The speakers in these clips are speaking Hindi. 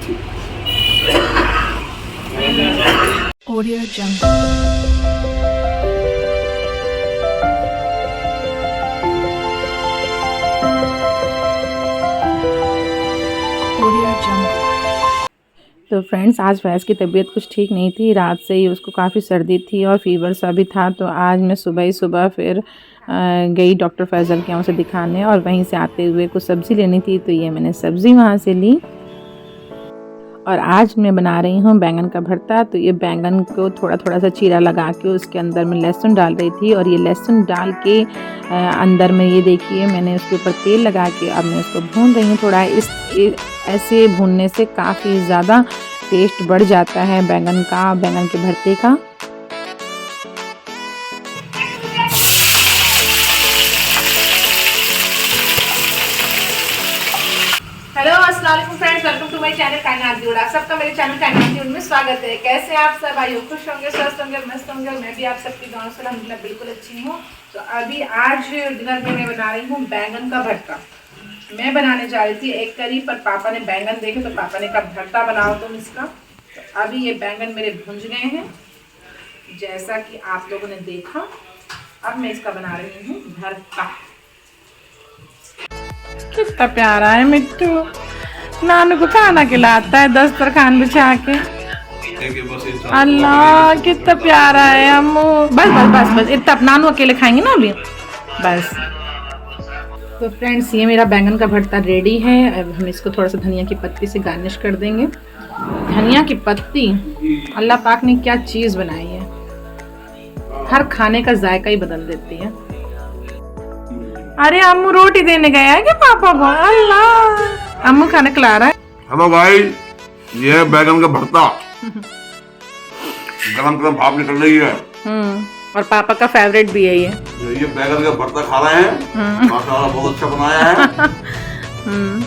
Audio Jungle. Audio Jungle. तो फ्रेंड्स, आज फैज़ की तबीयत कुछ ठीक नहीं थी। रात से ही उसको काफ़ी सर्दी थी और फ़ीवर सा भी था। तो आज मैं सुबह ही सुबह फिर गई डॉक्टर फैज़ल के यहाँ उसे दिखाने, और वहीं से आते हुए कुछ सब्ज़ी लेनी थी, तो ये मैंने सब्ज़ी वहाँ से ली। और आज मैं बना रही हूँ बैंगन का भरता। तो ये बैंगन को थोड़ा थोड़ा सा चीरा लगा के उसके अंदर मैं लहसुन डाल रही थी, और ये लहसुन डाल के अंदर में ये देखिए मैंने उसके ऊपर तेल लगा के अब मैं उसको भून रही हूँ थोड़ा। ऐसे भूनने से काफ़ी ज़्यादा टेस्ट बढ़ जाता है बैंगन के भरते का। हेलो अस्सलाम वालेकुम friends, welcome to my channel Kainat di. आप सबका मेरे चैनल कायनात दी में स्वागत है। कैसे हैं आप सब? आइए खुश होंगे, स्वस्थ होंगे, मस्त होंगे। मैं भी आप सबकी दुआओं से अल्हम्दुलिल्लाह बिल्कुल अच्छी हूँ। तो अभी आज डिनर में मैं बना रही हूँ बैंगन का भरता। मैं बनाने जा रही थी एक करी, पर पापा ने बैंगन देखे तो पापा ने कहा भरता बनाओ तुम इसका। तो अभी ये बैंगन मेरे भुंज गए हैं जैसा कि आप लोगों ने देखा। अब मैं इसका बना रही हूँ भरता। कितना प्यारा है मिट्टू, नानू को खाना खिलाता है दस्तरखान बिछा के। अल्लाह कितना प्यारा है अम्मू। बस बस बस बस इतना नानू अकेले खाएंगे ना अभी, बस। तो फ्रेंड्स, ये मेरा बैंगन का भरता रेडी है। अब हम इसको थोड़ा सा धनिया की पत्ती से गार्निश कर देंगे। धनिया की पत्ती अल्लाह पाक ने क्या चीज़ बनाई है, हर खाने का जायका ही बदल देती है। अरे अम्मू रोटी देने गया है क्या पापा को? अल्लाह, अम्मू खाना खिला रहा है। हेलो भाई, ये है बैगन का भरता। गरम गरम भाप निकल रही है। और पापा का फेवरेट भी है ये बैगन का भरता खा रहे हैं। माशाल्लाह बहुत अच्छा बनाया है।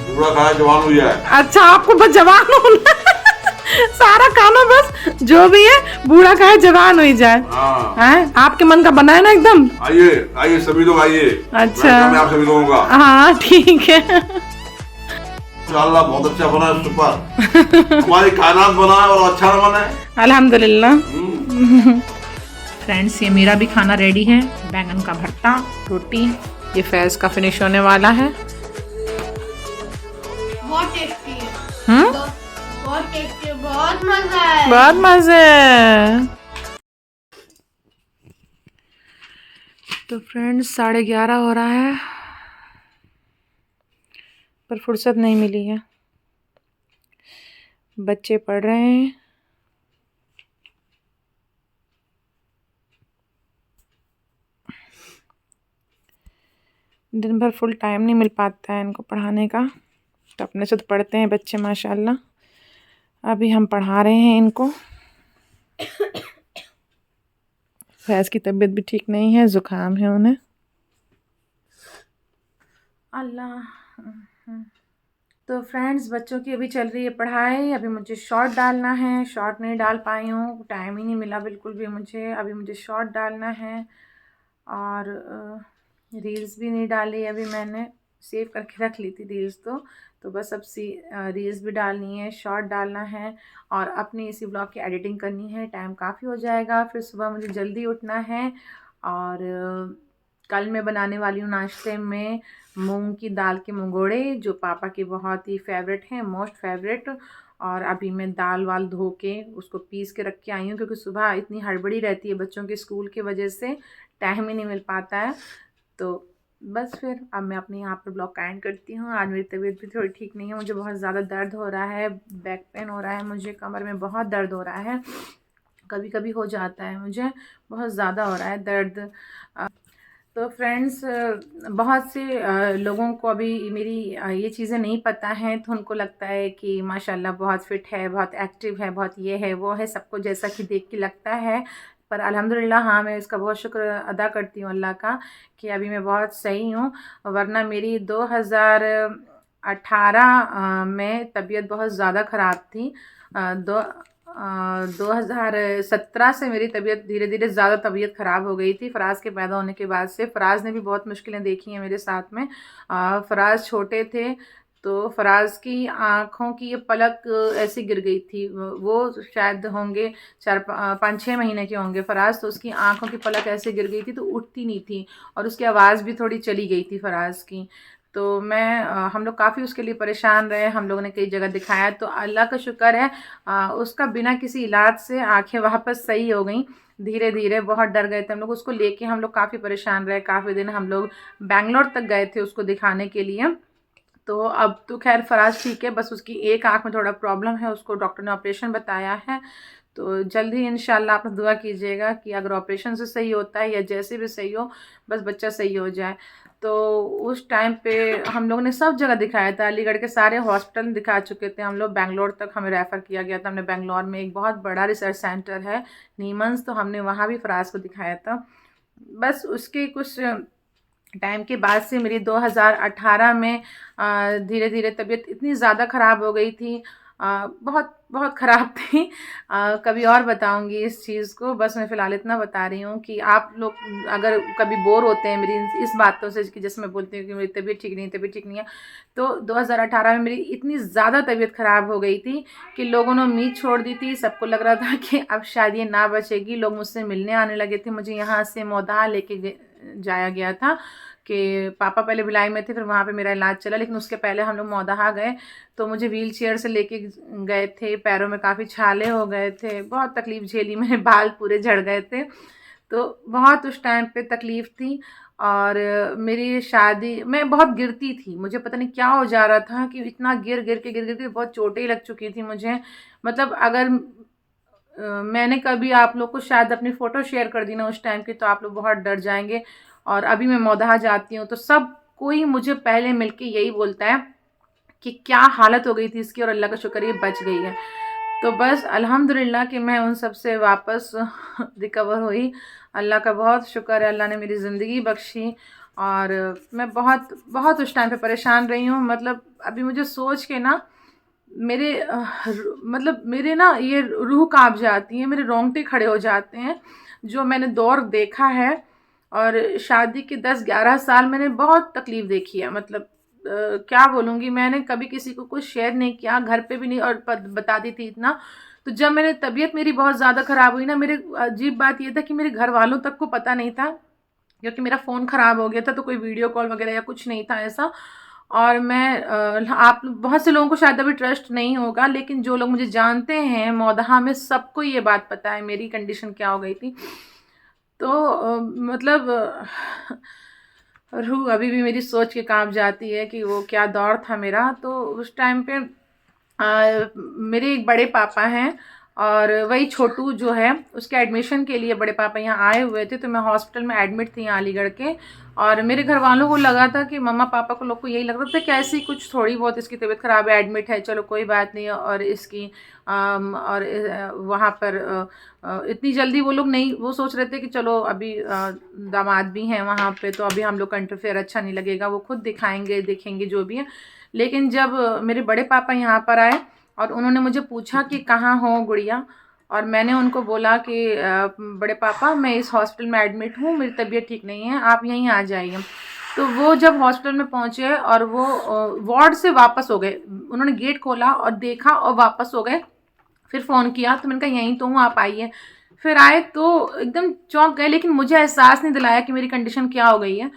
पूरा खाया जवान हुई है। अच्छा, आपको बस जवान होना सारा खाना बस जो भी है बूढ़ा खाए जवान हो जाए। हाँ। हैं? आपके मन का बना है ना एकदम। आइए आइए सभी लोग आइए। अच्छा, मैं आप सभी लोगों का। हाँ ठीक है। इंशाल्लाह बहुत अच्छा बना है। सुपर। हमारी कायनात बना है और अच्छा न बना है। अल्हम्दुलिल्लाह। फ्रेंड्स, ये मेरा भी खाना रेडी है। बैंगन का भरता, रोटी। ये फैज का फिनिश होने वाला है। बहुत टेस्टी है। बहुत टेस्टी है, बहुत मजा है। बहुत मजे। तो फ्रेंड्स, 11:30 हो रहा है, पर फुर्सत नहीं मिली है। बच्चे पढ़ रहे हैं। दिन भर फुल टाइम नहीं मिल पाता है इनको पढ़ाने का, तो अपने से तो पढ़ते हैं बच्चे माशाल्लाह। अभी हम पढ़ा रहे हैं इनको। फैज़ की तबीयत भी ठीक नहीं है, ज़ुकाम है उन्हें। अल्लाह। तो फ्रेंड्स, बच्चों की अभी चल रही है पढ़ाई। अभी मुझे शॉर्ट डालना है, शॉर्ट नहीं डाल पाई हूँ, टाइम ही नहीं मिला बिल्कुल भी मुझे। अभी मुझे शॉर्ट डालना है, और रील्स भी नहीं डाली अभी। मैंने सेव करके रख ली थी रील्स, तो बस अब रील्स भी डालनी है, शॉर्ट डालना है, और अपनी इसी ब्लॉग की एडिटिंग करनी है। टाइम काफ़ी हो जाएगा, फिर सुबह मुझे जल्दी उठना है। और कल मैं बनाने वाली हूँ नाश्ते में मूंग की दाल के मंगोड़े, जो पापा के बहुत ही फेवरेट हैं, मोस्ट फेवरेट। और अभी मैं दाल वाल धो के उसको पीस के रख के आई हूँ, क्योंकि सुबह इतनी हड़बड़ी रहती है बच्चों के स्कूल की वजह से, टाइम ही नहीं मिल पाता है। तो बस फिर अब मैं अपने यहाँ पर ब्लॉग का एंड करती हूँ। आज मेरी तबीयत भी थोड़ी ठीक नहीं है, मुझे बहुत ज़्यादा दर्द हो रहा है, बैक पेन हो रहा है, मुझे कमर में बहुत दर्द हो रहा है। कभी कभी हो जाता है, मुझे बहुत ज़्यादा हो रहा है दर्द। तो फ्रेंड्स, बहुत से लोगों को अभी मेरी ये चीज़ें नहीं पता हैं, तो उनको लगता है कि माशाल्लाह बहुत फिट है, बहुत एक्टिव है, बहुत ये है वो है, सबको जैसा कि देख के लगता है। पर अल्हम्दुलिल्लाह, हाँ, मैं इसका बहुत शुक्र अदा करती हूँ अल्लाह का कि अभी मैं बहुत सही हूँ। वरना मेरी 2018 में तबीयत बहुत ज़्यादा ख़राब थी। 2017 से मेरी तबीयत धीरे धीरे ज़्यादा तबीयत ख़राब हो गई थी, फ़राज़ के पैदा होने के बाद से। फ़राज़ ने भी बहुत मुश्किलें देखी हैं मेरे साथ में। फ़राज़ छोटे थे तो फराज की आँखों की ये पलक ऐसी गिर गई थी। वो शायद होंगे 5-6 महीने के होंगे फराज, तो उसकी आँखों की पलक ऐसे गिर गई थी तो उठती नहीं थी, और उसकी आवाज़ भी थोड़ी चली गई थी फराज की। तो हम लोग काफ़ी उसके लिए परेशान रहे, हम लोगों ने कई जगह दिखाया, तो अल्लाह का शुक्र है उसका बिना किसी इलाज से आँखें वापस सही हो गई धीरे धीरे। बहुत डर गए थे हम लोग उसको लेके, हम लोग काफ़ी परेशान रहे, काफ़ी दिन हम लोग बेंगलोर तक गए थे उसको दिखाने के लिए। तो अब तो खैर फराज ठीक है, बस उसकी एक आँख में थोड़ा प्रॉब्लम है, उसको डॉक्टर ने ऑपरेशन बताया है। तो जल्द ही इंशाल्लाह आप दुआ कीजिएगा कि अगर ऑपरेशन से सही होता है या जैसे भी सही हो, बस बच्चा सही हो जाए। तो उस टाइम पे हम लोग ने सब जगह दिखाया था, अलीगढ़ के सारे हॉस्पिटल दिखा चुके थे हम लोग, बेंगलोर तक हमें रेफ़र किया गया था। हमने बेंगलोर में एक बहुत बड़ा रिसर्च सेंटर है नीमंस, तो हमने वहाँ भी फराज को दिखाया था। बस उसके कुछ टाइम के बाद से मेरी 2018 में धीरे धीरे तबीयत इतनी ज़्यादा ख़राब हो गई थी, बहुत बहुत ख़राब थी। कभी और बताऊंगी इस चीज़ को, बस मैं फ़िलहाल इतना बता रही हूँ कि आप लोग अगर कभी बोर होते हैं मेरी इस बातों से कि जैसे मैं बोलती हूँ कि मेरी तबीयत ठीक नहीं है, तो 2018 में मेरी इतनी ज़्यादा तबीयत ख़राब हो गई थी कि लोगों ने उम्मीद छोड़ दी थी। सबको लग रहा था कि अब शायद ये ना बचेगी। लोग मुझसे मिलने आने लगे थे, मुझे यहाँ से मौदा लेके जाया गया था कि पापा पहले भिलाई में थे, फिर वहाँ पे मेरा इलाज चला, लेकिन उसके पहले हम लोग मौदाहा गए तो मुझे व्हील चेयर से लेके गए थे। पैरों में काफ़ी छाले हो गए थे, बहुत तकलीफ़ झेली, मेरे बाल पूरे झड़ गए थे, तो बहुत उस टाइम पे तकलीफ़ थी। और मेरी शादी मैं बहुत गिरती थी, मुझे पता नहीं क्या हो जा रहा था कि इतना गिर के बहुत चोटें लग चुकी थी मुझे। मतलब अगर मैंने कभी आप लोग को शायद अपनी फ़ोटो शेयर कर दी ना उस टाइम की, तो आप लोग बहुत डर जाएंगे। और अभी मैं मौदाहा जाती हूँ तो सब कोई मुझे पहले मिलके यही बोलता है कि क्या हालत हो गई थी इसकी, और अल्लाह का शुक्र ये बच गई है। तो बस अल्हम्दुलिल्लाह कि मैं उन सब से वापस रिकवर हुई। अल्लाह का बहुत शुक्र है, अल्लाह ने मेरी ज़िंदगी बख्शी। और मैं बहुत बहुत उस टाइम पे परेशान रही हूँ। मतलब अभी मुझे सोच के ना मेरे ना ये रूह काँप जाती है, मेरे रोंगटे खड़े हो जाते हैं। जो मैंने दौर देखा है, और शादी के 10-11 साल मैंने बहुत तकलीफ़ देखी है। मतलब क्या बोलूँगी, मैंने कभी किसी को कुछ शेयर नहीं किया, घर पे भी नहीं, और बताती थी इतना। तो जब मेरी तबीयत मेरी बहुत ज़्यादा ख़राब हुई ना, मेरे अजीब बात ये था कि मेरे घर वालों तक को पता नहीं था, क्योंकि मेरा फ़ोन ख़राब हो गया था, तो कोई वीडियो कॉल वगैरह या कुछ नहीं था ऐसा। और मैं आप बहुत से लोगों को शायद अभी ट्रस्ट नहीं होगा, लेकिन जो लोग मुझे जानते हैं मौदाहा में, सबको ये बात पता है मेरी कंडीशन क्या हो गई थी। तो मतलब रूह अभी भी मेरी सोच के काँप जाती है कि वो क्या दौर था मेरा। तो उस टाइम पे मेरे एक बड़े पापा हैं, और वही छोटू जो है उसके एडमिशन के लिए बड़े पापा यहाँ आए हुए थे। तो मैं हॉस्पिटल में एडमिट थी यहाँ अलीगढ़ के, और मेरे घर वालों को लगा था कि मम्मा पापा को लोग को यही लग रहा था कि ऐसी कुछ थोड़ी बहुत इसकी तबीयत ख़राब है, एडमिट है, चलो कोई बात नहीं। और इसकी वहाँ पर इतनी जल्दी वो लोग नहीं, वो सोच रहे थे कि चलो अभी दामाद भी हैं वहाँ पे, तो अभी हम लोग का इंटरफेयर अच्छा नहीं लगेगा, वो खुद दिखाएंगे देखेंगे जो भी है। लेकिन जब मेरे बड़े पापा यहाँ पर आए और उन्होंने मुझे पूछा कि कहाँ हो गुड़िया, और मैंने उनको बोला कि बड़े पापा मैं इस हॉस्पिटल में एडमिट हूँ, मेरी तबीयत ठीक नहीं है, आप यहीं आ जाइए। तो वो जब हॉस्पिटल में पहुँचे और वो वार्ड से वापस हो गए, उन्होंने गेट खोला और देखा और वापस हो गए। फिर फ़ोन किया तो मैंने कहा यहीं तो हूँ, आप आइए। फिर आए तो एकदम चौंक गए, लेकिन मुझे एहसास नहीं दिलाया कि मेरी कंडीशन क्या हो गई है,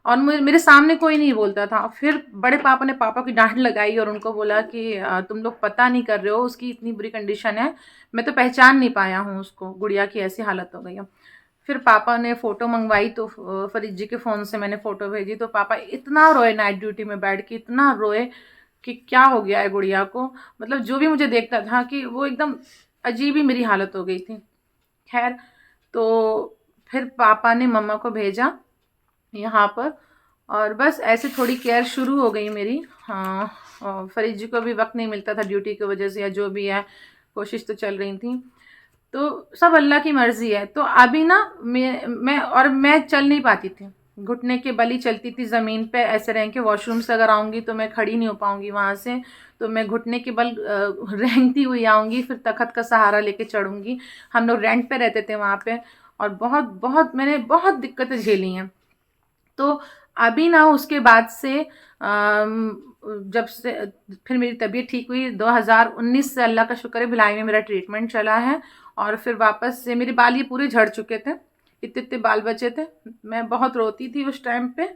और मेरे सामने कोई नहीं बोलता था। फिर बड़े पापा ने पापा की डांट लगाई और उनको बोला कि तुम लोग पता नहीं कर रहे हो, उसकी इतनी बुरी कंडीशन है, मैं तो पहचान नहीं पाया हूँ उसको, गुड़िया की ऐसी हालत हो गई है। फिर पापा ने फ़ोटो मंगवाई, तो फरीद जी के फ़ोन से मैंने फ़ोटो भेजी, तो पापा इतना रोए नाइट ड्यूटी में बैठ के, इतना रोए कि क्या हो गया है गुड़िया को। मतलब जो भी मुझे देखता था कि वो एकदम अजीब ही मेरी हालत हो गई थी। खैर, तो फिर पापा ने मम्मा को भेजा यहाँ पर, और बस ऐसे थोड़ी केयर शुरू हो गई मेरी। हाँ, फरीद जी को भी वक्त नहीं मिलता था ड्यूटी की वजह से, या जो भी है, कोशिश तो चल रही थी। तो सब अल्लाह की मर्ज़ी है। तो अभी ना मैं चल नहीं पाती थी, घुटने के बल ही चलती थी ज़मीन पे, ऐसे रह के वॉशरूम से अगर आऊँगी तो मैं खड़ी नहीं हो पाऊँगी वहाँ से, तो मैं घुटने के बल रेंगती हुई आऊँगी, फिर तख़्त का सहारा लेके चढ़ूँगी। हम लोग रेंट पे रहते थे वहाँ पे, और बहुत मैंने बहुत दिक्कतें झेली हैं। तो अभी ना उसके बाद से जब से फिर मेरी तबीयत ठीक हुई 2019 से, अल्लाह का शुक्र है, भिलाई में मेरा ट्रीटमेंट चला है। और फिर वापस से मेरे बाल ये पूरे झड़ चुके थे, इतने इतने बाल बचे थे। मैं बहुत रोती थी उस टाइम पे।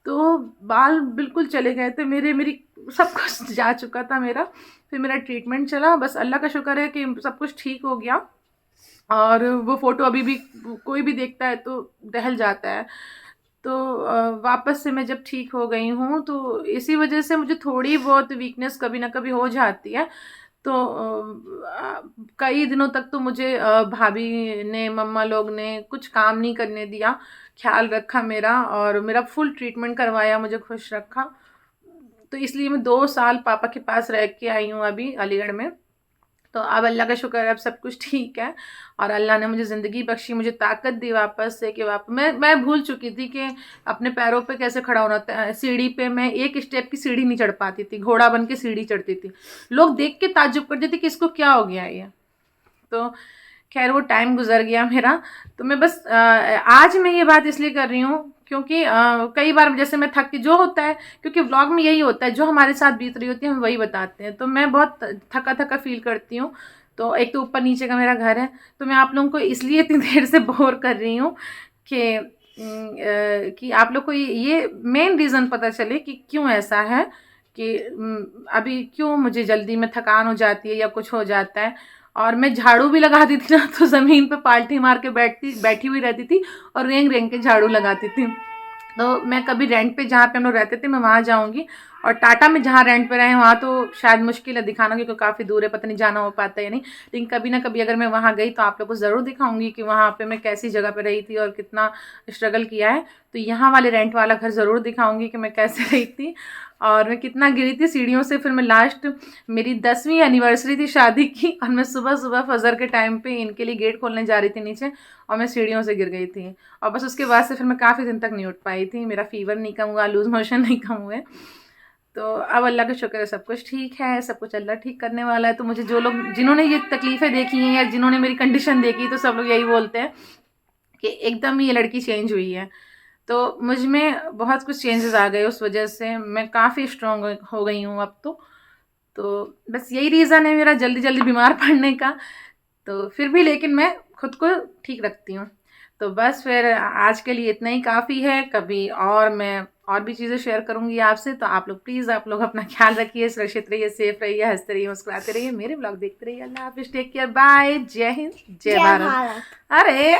तो बाल बिल्कुल चले गए थे मेरी सब कुछ जा चुका था मेरा। फिर मेरा ट्रीटमेंट चला, बस अल्लाह का शुक्र है कि सब कुछ ठीक हो गया। और वो फ़ोटो अभी भी कोई भी देखता है तो दहल जाता है। तो वापस से मैं जब ठीक हो गई हूँ, तो इसी वजह से मुझे थोड़ी बहुत वीकनेस कभी ना कभी हो जाती है। तो कई दिनों तक तो मुझे भाभी ने, मम्मा लोग ने कुछ काम नहीं करने दिया, ख्याल रखा मेरा, और मेरा फुल ट्रीटमेंट करवाया, मुझे खुश रखा। तो इसलिए मैं 2 साल पापा के पास रह के आई हूँ अभी अलीगढ़ में। तो अब अल्लाह का शुक्र है, अब सब कुछ ठीक है। और अल्लाह ने मुझे ज़िंदगी बख्शी, मुझे ताकत दी वापस से, कि मैं भूल चुकी थी कि अपने पैरों पे कैसे खड़ा होना होता है। सीढ़ी पे मैं एक स्टेप की सीढ़ी नहीं चढ़ पाती थी, घोड़ा बन के सीढ़ी चढ़ती थी। लोग देख के ताज्जुब करते थे कि इसको क्या हो गया ये। तो खैर वो टाइम गुजर गया मेरा। तो मैं बस आज मैं ये बात इसलिए कर रही हूँ क्योंकि कई बार जैसे मैं थक के, जो होता है, क्योंकि व्लॉग में यही होता है, जो हमारे साथ बीत रही होती है हम वही बताते हैं। तो मैं बहुत थका थका फील करती हूँ। तो एक तो ऊपर नीचे का मेरा घर है, तो मैं आप लोगों को इसलिए इतनी देर से बोर कर रही हूँ कि आप लोग को ये मेन रीज़न पता चले कि क्यों ऐसा है, कि अभी क्यों मुझे जल्दी में थकान हो जाती है या कुछ हो जाता है। और मैं झाड़ू भी लगाती थी ना, तो ज़मीन पे पाल्टी मार के बैठी हुई रहती थी और रेंग रेंग के झाड़ू लगाती थी। तो मैं कभी रेंट पे जहाँ पे हम लोग रहते थे मैं वहाँ जाऊँगी, और टाटा में जहाँ रेंट पे रहे वहाँ तो शायद मुश्किल है दिखाना, क्योंकि काफ़ी दूर है, पता नहीं जाना हो पाता है या नहीं। लेकिन कभी ना कभी अगर मैं वहाँ गई तो आप लोग को ज़रूर दिखाऊंगी कि वहाँ पे मैं कैसी जगह पे रही थी और कितना स्ट्रगल किया है। तो यहाँ वाले रेंट वाला घर ज़रूर दिखाऊंगी कि मैं कैसे रही थी और मैं कितना गिरी थी सीढ़ियों से। फिर मैं लास्ट, मेरी 10वीं एनिवर्सरी थी शादी की, और मैं सुबह सुबह फजर के टाइम पे इनके लिए गेट खोलने जा रही थी नीचे, और मैं सीढ़ियों से गिर गई थी। और बस उसके बाद से फिर मैं काफ़ी दिन तक नहीं उठ पाई थी, मेरा फीवर नहीं कम हुआ, लूज़ मोशन नहीं कम हुए। तो अब अल्लाह का शुक्र है, सब कुछ ठीक है, सब कुछ अल्लाह ठीक करने वाला है। तो मुझे जो लोग, जिन्होंने ये तकलीफ़ें देखी हैं या जिन्होंने मेरी कंडीशन देखी, तो सब लोग यही बोलते हैं कि एकदम ही ये लड़की चेंज हुई है। तो मुझ में बहुत कुछ चेंजेस आ गए, उस वजह से मैं काफ़ी स्ट्रॉन्ग हो गई हूँ अब तो बस यही रीज़न है मेरा जल्दी जल्दी बीमार पड़ने का। तो फिर भी लेकिन मैं खुद को ठीक रखती हूँ। तो बस फिर आज के लिए इतना ही काफ़ी है। कभी और मैं और भी चीज़ें शेयर करूँगी आपसे। तो आप लोग प्लीज़, आप लोग अपना ख्याल रखिए, सुरक्षित रहिए, सेफ रहिए, हंसते रहिए, मुस्कुराते रहिए, मेरे ब्लॉग देखते रहिए। अल्लाह हाफिज़, टेक केयर, बाय, जय हिंद, जय भारत। अरे